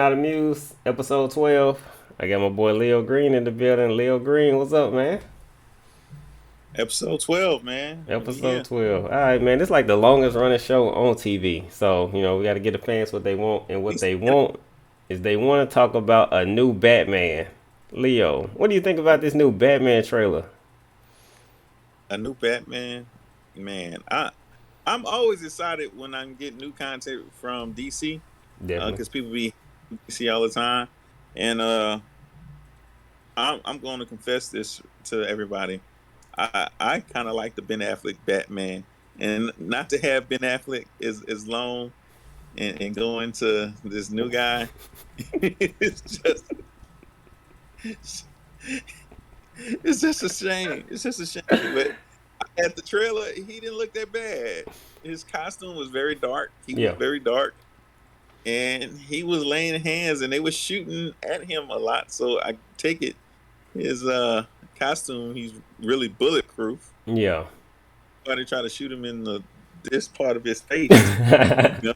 Out of Muse, episode 12. I got my boy Leo Green in the building. Leo Green, what's up, man? Episode 12, man. We Episode here. 12. All right, man. This is like the longest running show on TV. So, we got to get the fans what they want. And what He's they want is they want to talk about a new Batman. Leo, what do you think about this new Batman trailer? a new Batman. Man, I'm always excited when I get new content from DC Definitely. because people be DC all the time, and I'm going to confess this to everybody. I kind of like the Ben Affleck Batman, and not to have Ben Affleck is long and go into this new guy. it's just it's just a shame. It's just a shame, but at the trailer, he didn't look that bad. His costume was very dark. He was Yeah. very dark, and he was laying hands, and they were shooting at him a lot. So I take it his costume. He's really bulletproof. Yeah. Why they try to shoot him in the this part of his face? You know?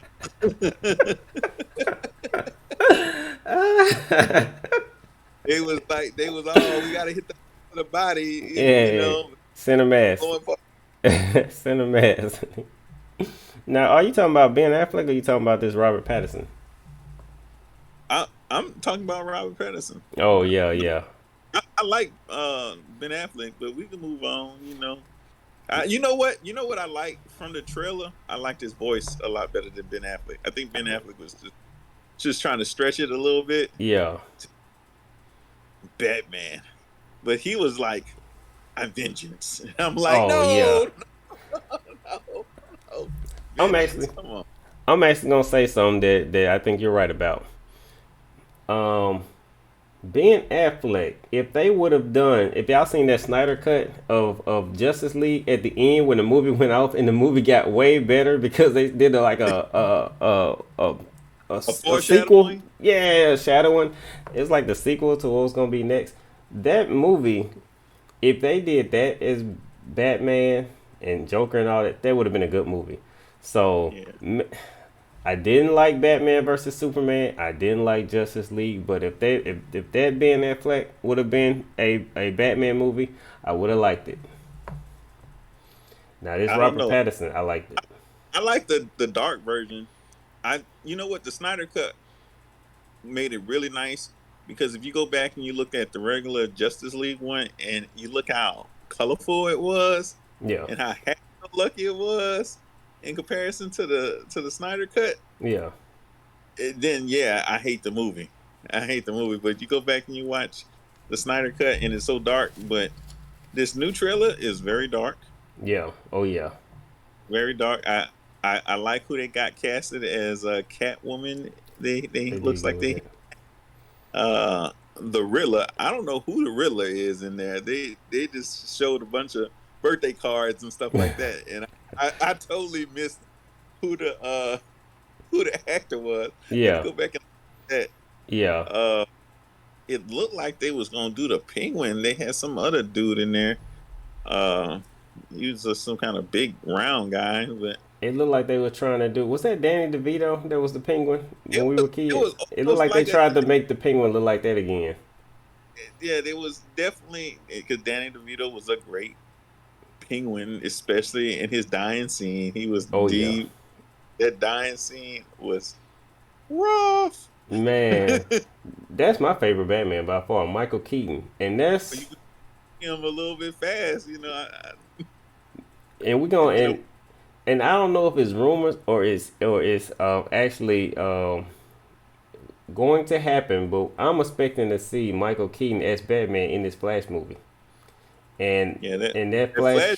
It was like they was all we got to hit the body, Yeah. Center mass. blowing part. Center mass. Now, are you talking about Ben Affleck or are you talking about this Robert Pattinson? I'm talking about Robert Pattinson. Oh, yeah, yeah. I like Ben Affleck, but we can move on. You know what? You know what I like from the trailer? I liked his voice a lot better than Ben Affleck. I think Ben Affleck was just trying to stretch it a little bit. Yeah. Batman, but he was like, "I'm vengeance." And I'm like, Oh, yeah. no, no, no, I'm vengeance. actually Come on. I'm actually gonna say something that I think you're right about. Um, Ben Affleck, if they would have done, if y'all seen that Snyder cut of Justice League at the end when the movie went off and the movie got way better because they did A a sequel, foreshadowing. yeah, shadowing. It's like the sequel to what was gonna be next. That movie, if they did that as Batman and Joker and all that, that would have been a good movie. So Yeah, I didn't like Batman versus Superman. I didn't like Justice League. But if that Ben Affleck would have been a Batman movie, I would have liked it. Now this I don't Robert know. Pattinson, I liked it. I like the dark version. You know what, the Snyder cut made it really nice because if you go back and you look at the regular Justice League one and you look how colorful it was Yeah, and how happy lucky it was in comparison to the Snyder cut, yeah, then yeah, I hate the movie. I hate the movie. But you go back and you watch the Snyder cut and it's so dark. But this new trailer is very dark, yeah. Oh yeah, very dark. I like who they got casted as a Catwoman. They they did looks good like with they it. the Riddler. I don't know who the Riddler is in there. They just showed a bunch of birthday cards and stuff like that, and I totally missed who who the actor was. I had to Yeah, go back and look at yeah. that. It looked like they was gonna do the Penguin. They had some other dude in there. Uh, he was some kind of big round guy, but It looked like they were trying to do. Was that Danny DeVito? That was the Penguin when we were it kids. was It looked almost like they like a tried to make the Penguin look like that again. yeah. There was definitely because Danny DeVito was a great Penguin, especially in his dying scene. He was Oh yeah, deep. That dying scene was rough. man. That's my favorite Batman by far, Michael Keaton, and You that's could see him a little bit fast, and we gonna you know. and I don't know if it's rumors or it's actually going to happen, but I'm expecting to see Michael Keaton as Batman in this Flash movie, and Yeah, that in that that Flash Flash,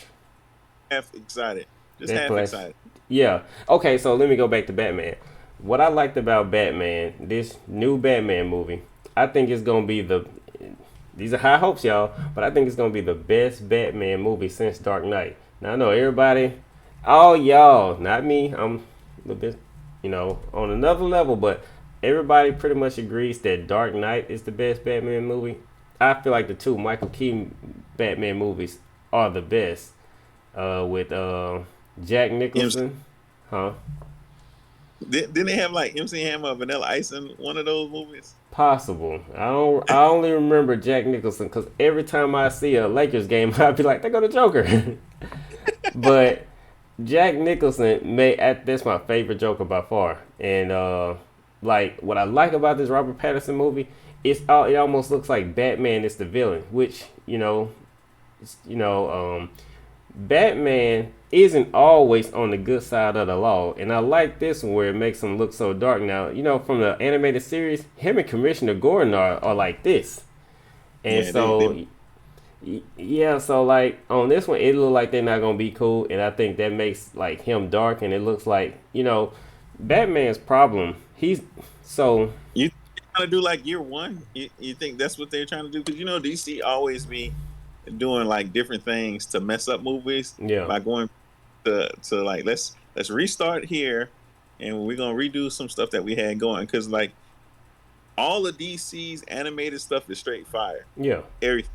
half excited, just that half Flash, excited. yeah. Okay, so let me go back to Batman. What I liked about Batman, this new Batman movie, I think it's gonna be the. These are high hopes, y'all, but I think it's gonna be the best Batman movie since Dark Knight. Now I know everybody, all y'all, not me. I'm a little bit, on another level, but everybody pretty much agrees that Dark Knight is the best Batman movie. I feel like the two Michael Keaton Batman movies are the best. With Jack You know what I'm saying? Nicholson, huh? Didn't they have like MC Hammer or Vanilla Ice in one of those movies? Possible. I only remember Jack Nicholson because every time I see a Lakers game, I'd be like, "They go to Joker." But Jack Nicholson that's my favorite Joker by far. And like what I like about this Robert Pattinson movie, it almost looks like Batman is the villain, which you know Batman isn't always on the good side of the law, and I like this one where it makes him look so dark. Now, from the animated series, him and Commissioner Gordon are like this, and Yeah, they so yeah, so like on this one, it look like they're not gonna be cool, and I think that makes like him dark, and it looks like Batman's problem. He's so you trying to do like year one? You think that's what they're trying to do? Because DC always be doing like different things to mess up movies yeah, by going to like let's restart here, and we're gonna redo some stuff that we had going. Because like all of DC's animated stuff is straight fire. yeah. Everything.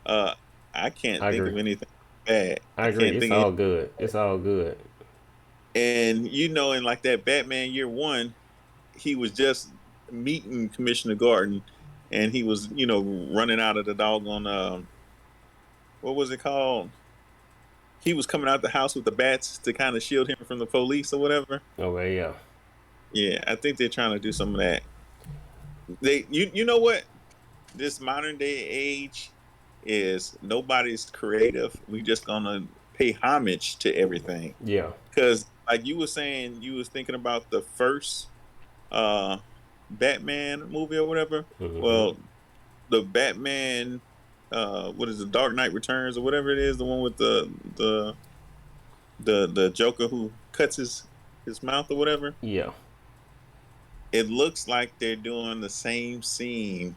Uh, I can't I think agree. of anything bad. I I agree. can't It's think of. all good. It's all good. And in like that Batman year one, he was just meeting Commissioner Gordon, and he was running out of the doggone what was it called? He was coming out the house with the bats to kind of shield him from the police or whatever. Okay, yeah, Yeah, I think they're trying to do some of that. You know what? This modern day age is nobody's creative. We just gonna pay homage to everything. yeah. Because like you were saying, you was thinking about the first uh Batman movie or whatever. Hmm. Well, the Batman what is it, Dark Knight Returns or whatever it is, the one with the Joker who cuts his mouth or whatever. Yeah. It looks like they're doing the same scene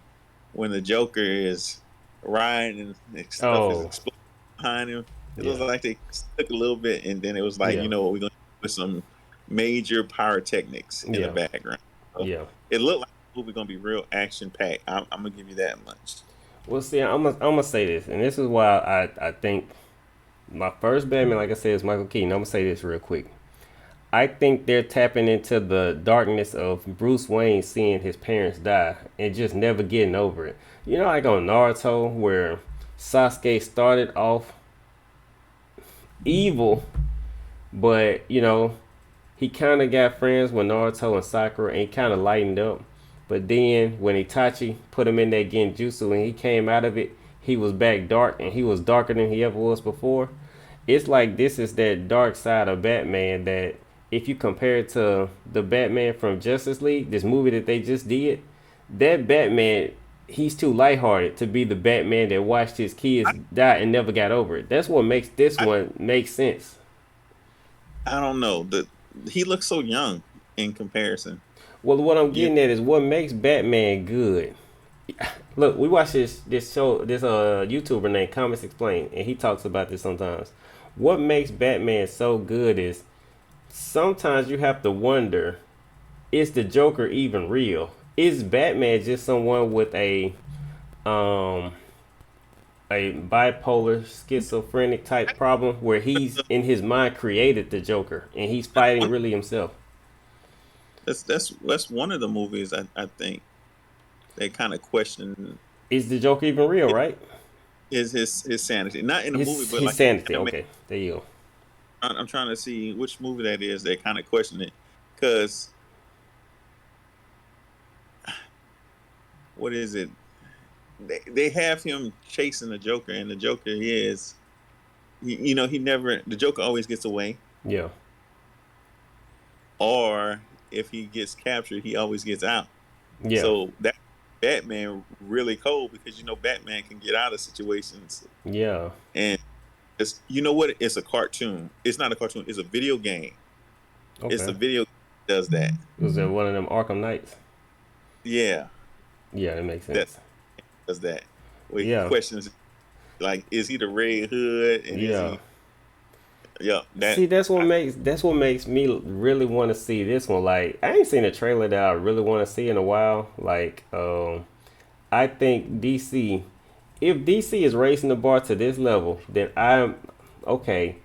when the Joker is riding and stuff is Oh, exploding behind him. It looks yeah, like they took a little bit, and then it was like, yeah, what, we're going to do with some major pyrotechnics in the yeah, background. So yeah. it looked like the movie going to be real action packed. I'm going to give you that much. Well, see, I'm gonna say this, and this is why I think my first Batman, like I said, is Michael Keaton. I'm gonna say this real quick. I think they're tapping into the darkness of Bruce Wayne seeing his parents die and just never getting over it. Like on Naruto, where Sasuke started off evil, but he kind of got friends with Naruto and Sakura, and he kind of lightened up. But then when Itachi put him in that Genjutsu and he came out of it, he was back dark, and he was darker than he ever was before. It's like this is that dark side of Batman that if you compare it to the Batman from Justice League, this movie that they just did, that Batman, he's too lighthearted to be the Batman that watched his kids I, die and never got over it. That's what makes this I, one make sense. I don't know. He looks so young in comparison. Well, what I'm You, getting at is what makes Batman good. Look, we watch this show, this YouTuber named Comics Explain, and he talks about this sometimes. What makes Batman so good is sometimes you have to wonder, is the Joker even real? Is Batman just someone with um a bipolar schizophrenic type problem where he's in his mind created the Joker and he's that's fighting one. really himself? That's one of the movies I think they kind of question Is the Joker even real, right? is his sanity. Not in the movie, but His like in sanity. anime. Okay, there you go. I'm trying to see which movie that is. They kind of question it because what is it? They have him chasing the Joker, and the Joker is, he never. The Joker always gets away, Yeah, or if he gets captured, he always gets out. yeah, So that Batman really cold because Batman can get out of situations, yeah. and it's what? It's a cartoon. It's not a cartoon. It's a video game. It's Okay. a video game that does that. Was that one of them Arkham Knights? Yeah, Yeah, that makes that sense. does that. Where he Yeah, questions like, is he the Red Hood, and is yeah. he? Yeah, that. See, that's what makes me really want to see this one. Like, I ain't seen a trailer that I really want to see in a while. Like, I think DC, if DC is raising the bar to this level, then I'm okay.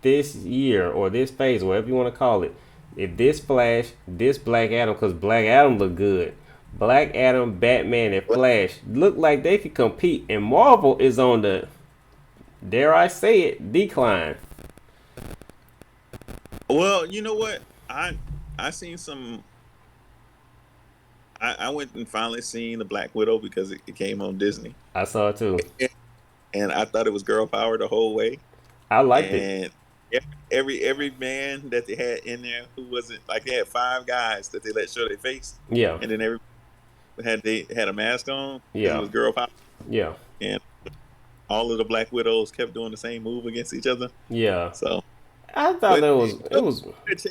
This year or this phase, whatever you want to call it. If this Flash, this Black Adam, because Black Adam look good. Black Adam, Batman, and Flash look like they could compete, and Marvel is on the, dare I say it, decline. Well, you know what? I seen some. I went and finally seen the Black Widow because it came on Disney, I saw it too. and I thought it was girl power the whole way. I liked it. And every man that they had in there who wasn't like they had five guys that they let show their face, Yeah, and then every they had a mask on because it yeah, was girl power, yeah, and all of the Black Widows kept doing the same move against each other. yeah. So, I thought but that was it was it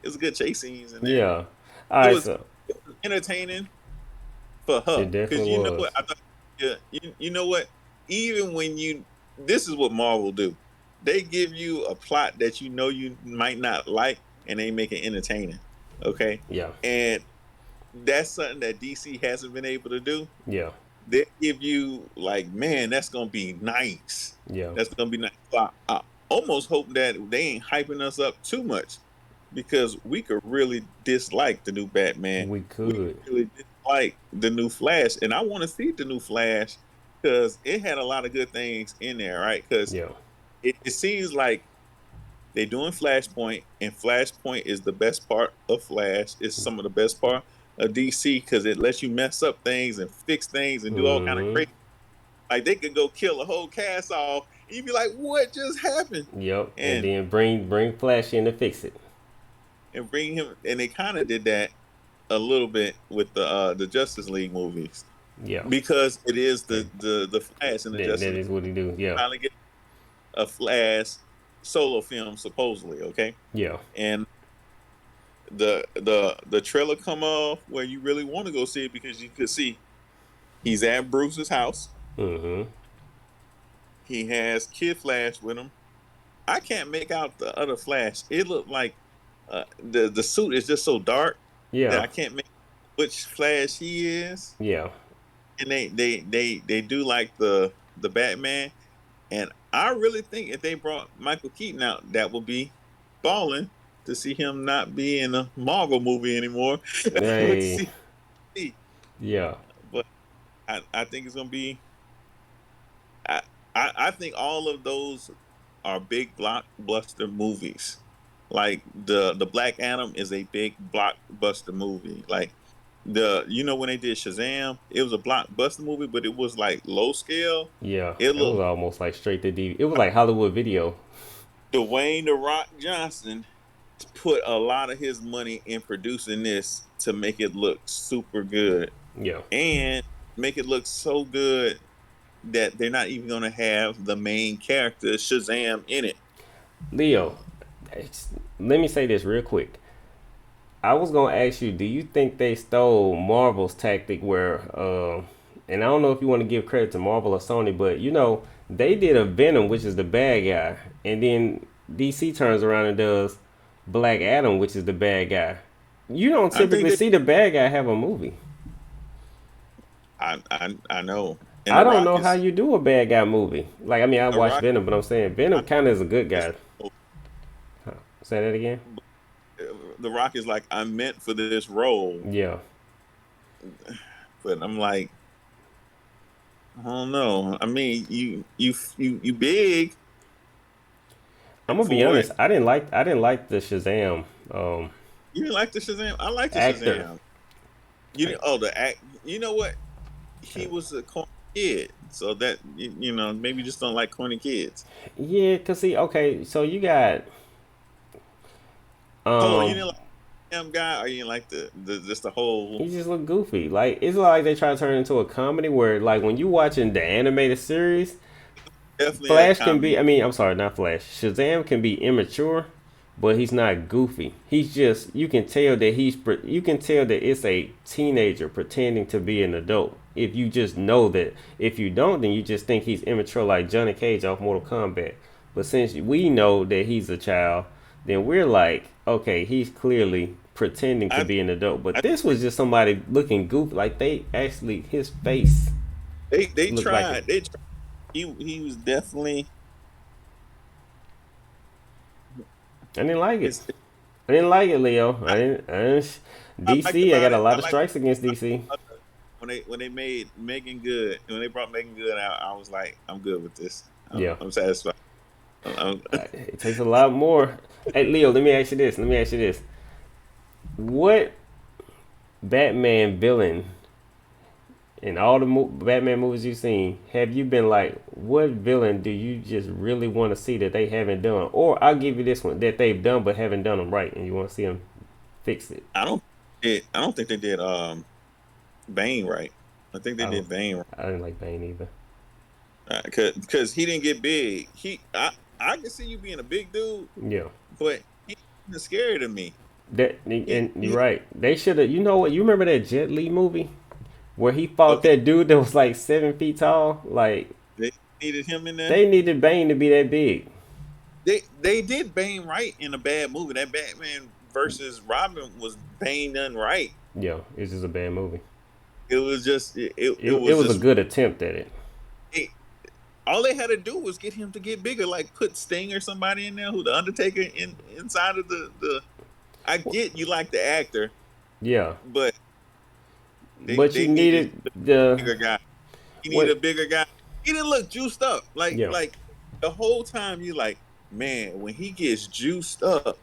was good chase scenes in there. yeah. All It right, was, so it was entertaining for her it because definitely you know what was. I thought. Yeah, you know what? Even when this is what Marvel do. They give you a plot that you know you might not like, and they make it entertaining. Okay, Yeah, and that's something that DC hasn't been able to do. yeah, They give you like, man, that's gonna be nice. yeah. That's gonna be nice. I almost hope that they ain't hyping us up too much because we could really dislike the new Batman. We We could could. really dislike the new Flash, and I want to see the new Flash because it had a lot of good things in there, right? Because Yeah. it seems like they're doing Flashpoint, and Flashpoint is the best part of Flash. It's some of the best part of DC because it lets you mess up things and fix things and do all kind of Mm-hmm. crazy. Like they could go kill a whole cast off, and you'd be like, "What just happened?" Yep. And And then bring Flash in to fix it. bring him. And they kind of did that a little bit with the Justice League movies Yeah. because it is Okay. the Flash in the That Justice League. is what he do. Yeah. Finally get a Flash solo film supposedly, okay? Yeah. And the trailer come off where you really want to go see it because you could see he's at Bruce's house. Mm-hmm. He has Kid Flash with him. I can't make out the other Flash. It looked like the suit is just so dark that Yeah. I can't make which Flash he is. Yeah. And they do like the Batman. And I really think if they brought Michael Keaton out, that would be balling to see him not be in a Marvel movie anymore. But Hey. see, Yeah. but I think it's gonna be. I, I think all of those are big blockbuster movies. Like the Black Adam is a big blockbuster movie. Like when they did Shazam, it was a blockbuster movie, but it was like low scale. Yeah. It It was looked almost like straight to DVD. It was like Hollywood Video. Dwayne the Rock Johnson put a lot of his money in producing this to make it look super good Yeah. and make it look so good that they're not even going to have the main character Shazam in it. Leo, let me say this real quick. I was gonna ask you, do you think they stole Marvel's tactic where, and I don't know if you want to give credit to Marvel or Sony, but they did a Venom, which is the bad guy, and then DC turns around and does Black Adam, which is the bad guy. You don't I think typically that see the bad guy have a movie. I know, and I The don't Rock know how is you do a bad guy movie. Like, I mean, I The watched Rock Venom, but I'm saying Venom kind of is a good is guy. Say that again. The Rock is like I'm meant for this role, Yeah. but I'm like I don't know. I mean, you big I'm gonna be for honest. it. I didn't like the Shazam You didn't like the Shazam? I like the actor. Shazam. I, The act. You know what? He was a corny kid, so that maybe you just don't like corny kids. yeah, cause see, okay, so you got Hold on, you um, didn't like him guy, or you didn't like the just the whole. he just look goofy. Like it's like they try to turn it into a comedy where, like, when you watching the animated series, Definitely a Flash can be. comedy. I mean, I'm sorry, not Flash. Shazam can be immature, but he's not goofy. He's just you can tell that you can tell that it's a teenager pretending to be an adult. If you just know that, if you don't, then you just think he's immature, like Johnny Cage off Mortal Kombat. But since we know that he's a child, then we're like, okay, he's clearly pretending to I, be an adult. But I this was just somebody looking goofy. Like they actually, his face they looked like it. tried. They tried. He was definitely I didn't like it. his I didn't like it, Leo. I, I didn't. I liked DC. I got about a it. lot I of liked strikes against DC. when they made Megan good. When they brought Megan good out, I was like, I'm good with this. Yeah, I'm satisfied. I'm, it takes a lot more. Hey, Leo, let me ask you this. Let me ask you this. What Batman villain in all the Batman movies you've seen, have you been like, what villain do you just really want to see that they haven't done? Or I'll give you this one that they've done but haven't done them right, and you want to see them fix it. I don't. I don't think they did Bane right. I think they I don't. did Bane I didn't like Bane either. right because he didn't get big. I can see you being a big dude, Yeah. but he wasn't scary to me. That He, and you're he right. They should have. You know what? You remember that Jet Li movie where he fought okay. that dude that was like 7 feet tall? Like They needed him in there. they needed Bane to be that big. They did Bane right in a bad movie. That Batman versus Robin was Bane done right. Yeah, it's just a bad movie. It was just It, it it was was a just good attempt at it. it, all they had to do was get him to get bigger, like put Sting or somebody in there who the Undertaker inside of the. I get you like the actor, Yeah, but but you they needed needed a the bigger guy. He needed what? a bigger guy. He didn't look juiced up Yeah, like the whole time. You like man when he gets juiced up,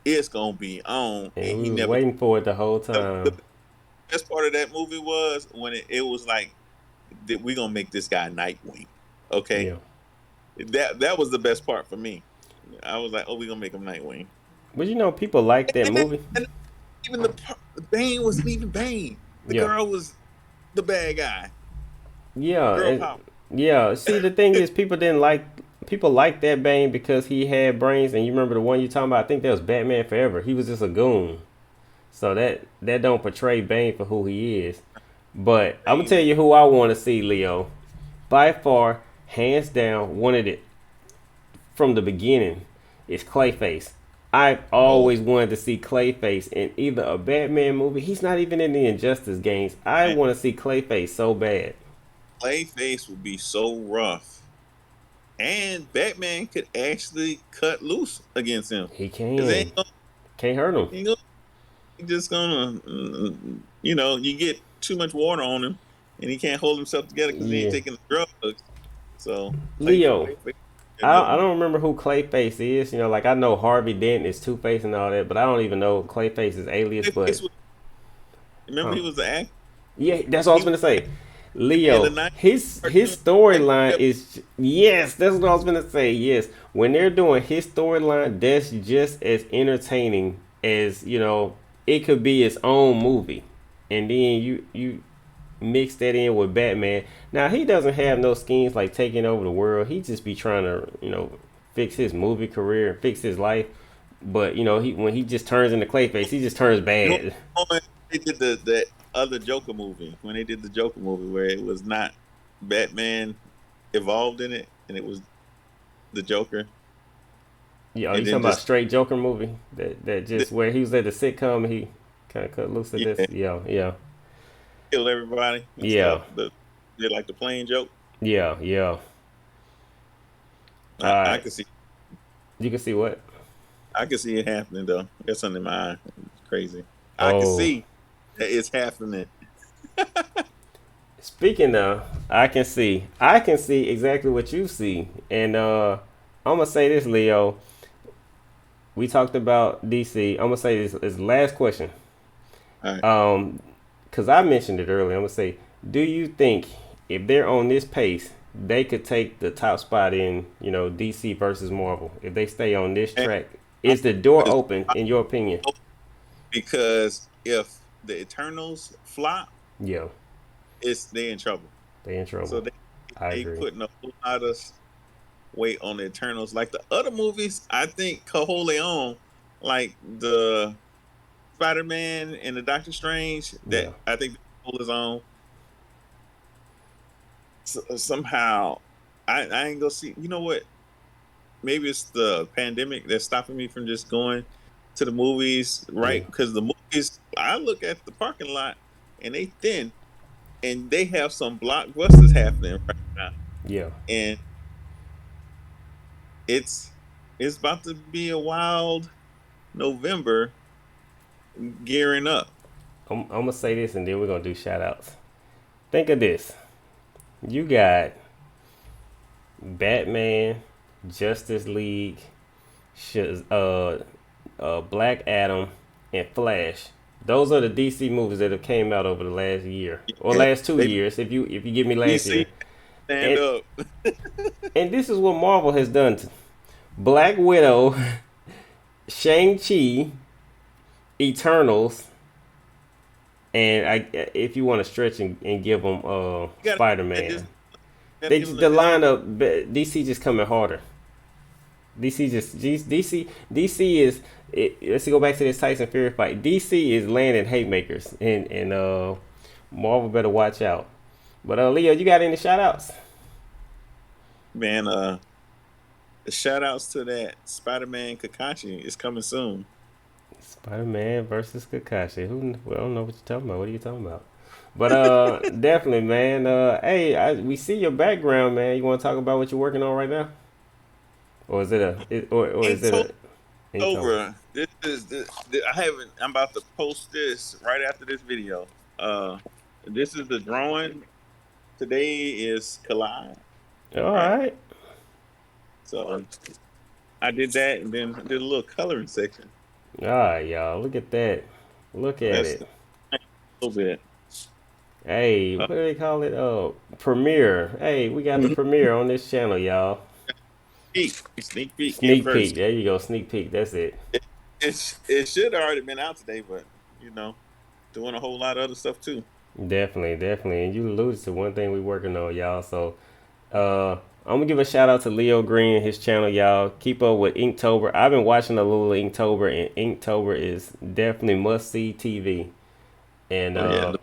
it's gonna be on, and and we he was never. waiting for it the whole The time. best part of that movie was when it was like that we gonna make this guy Nightwing. Okay, Yeah, that was the best part for me. I was like, oh, we gonna make him Nightwing. but you know people like that And, movie. and even the Bane wasn't even Bane. The Yeah, girl was the bad guy. yeah, Girl power. yeah. See, the thing is, people like that Bane because he had brains. And you remember the one you talking about? I think that was Batman Forever. He was just a goon. So that don't portray Bane for who he is. But I'm gonna Bane tell was you who I want to see, Leo. By far, hands down, one of the from the beginning is Clayface. I've oh always wanted to see Clayface in either a Batman movie. He's not even in the Injustice games. I man, want to see Clayface so bad. Clayface would be so rough, and Batman could actually cut loose against him He because can. Can't hurt him. he just gonna you get too much water on him, and he can't hold himself together because he ain't Yeah. taking the drugs. So Leo, Clayface, a good I one. don't remember who Clayface is. You know, like I know Harvey Dent is Two Face and all that, but I don't even know Clayface's alias. But Clayface was, remember huh? he was the actor. Yeah, that's what I was He gonna say. in the Leo, '90s his cartoon. Like, storyline is yes, that's what I was gonna say. Yes, when they're doing his storyline, that's just as entertaining as it could be its own movie, and then you mix that in with Batman. Now he doesn't have no schemes like taking over the world. He just be trying to fix his movie career, fix his life. But he when he just turns into Clayface, he just turns you know, bad. when they did the other Joker movie, when they did the Joker movie where it was not Batman evolved in it, and it was the Joker, Yeah, you and talking then about just straight Joker movie that just where he was at the sitcom and he kind of cut loose at this. yeah, Yeah, yeah, kill everybody and yeah, stuff. Did like the plane joke. yeah, yeah. All I right, could see you can see what? I could see it happening though. I got something in my eye. It's crazy. I can Oh, see that it's happening. speaking of, I can see exactly what you see, and I'm gonna say this, Leo. We talked about DC. I'm gonna say this last question. All right. Because I mentioned it earlier. I'm gonna say, do you think if they're on this pace, they could take the top spot in DC versus Marvel if they stay on this And track? I, Is the door because open in your opinion? because if the Eternals flop, Yeah, it's they in trouble. they in So trouble. I they agree. putting a whole lot of weight on the Eternals. Like the other movies, I think Cajoleon, like the Spider Man and the Doctor Strange, that Yeah, I think hold his own. Somehow, I ain't gonna see. You know what? Maybe it's the pandemic that's stopping me from just going to the movies, yeah, right? Because the movies, I look at the parking lot and they thin, and they have some blockbusters happening right now, yeah. and it's it's about to be a wild November gearing up. I'm gonna say this and then we're gonna do shout outs. Think of this. You got Batman, Justice League, sh- uh, Black Adam, and Flash. Those are the DC movies that have came out over the last year or Yeah, last two they years. If you give me last DC year, stand and up. and this is what Marvel has done. Black Widow, Shang Chi, Eternals, and if you want to stretch and give them You gotta Spider just Man, gotta they give them the this. lineup DC just coming harder. DC is let's go back to this Tyson Fury fight. DC is landing haymakers and Marvel better watch out. But Leo, you got any shout outs? Man, shout outs to that Spider-Man Kakashi is coming soon. Spider Man versus Kakashi. Well, I don't know what you're talking about. What are you talking about? But definitely, man. Hey, we see your background, man. You want to talk about what you're working on right now, or is it or is it a Inktober? Inktober. I haven't. I'm about to post this right after this video. Uh, this is the drawing. Today is Collide, All right? right. So I did that, and then I did a little coloring section. All right, y'all. Look at that. Look at That's it. a little bit. Hey, Uh, what do they call it? Premiere. Hey, we got the premiere on this channel, y'all. sneak peek in Sneak peek. first. There you go. Sneak peek. That's it. It should have already been out today, but doing a whole lot of other stuff too. Definitely, definitely. And you alluded to one thing we working on, y'all. So, I'm gonna give a shout out to Leo Green and his channel, y'all. Keep up with Inktober. I've been watching a little Inktober, and Inktober is definitely must see TV. And Oh yeah, the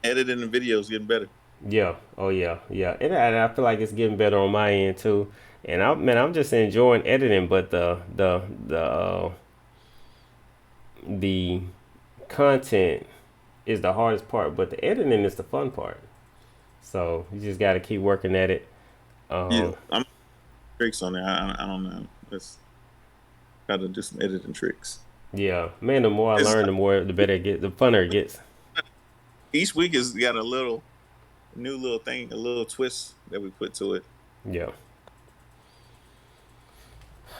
editing the videos getting better. yeah, oh yeah, yeah. And I feel like it's getting better on my end too. And I'm just enjoying editing, but the content is the hardest part, but the editing is the fun part. So you just got to keep working at it. Yeah, Um, I'm tricks on there. I don't know. Let's got to do some editing tricks. yeah, man. The more I It's learn, the better it gets, the funner it gets. each week has got a little new little thing, a little twist that we put to it. Yeah.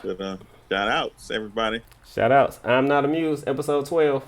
But shout outs everybody. Shout outs. I'm not amused. Episode 12.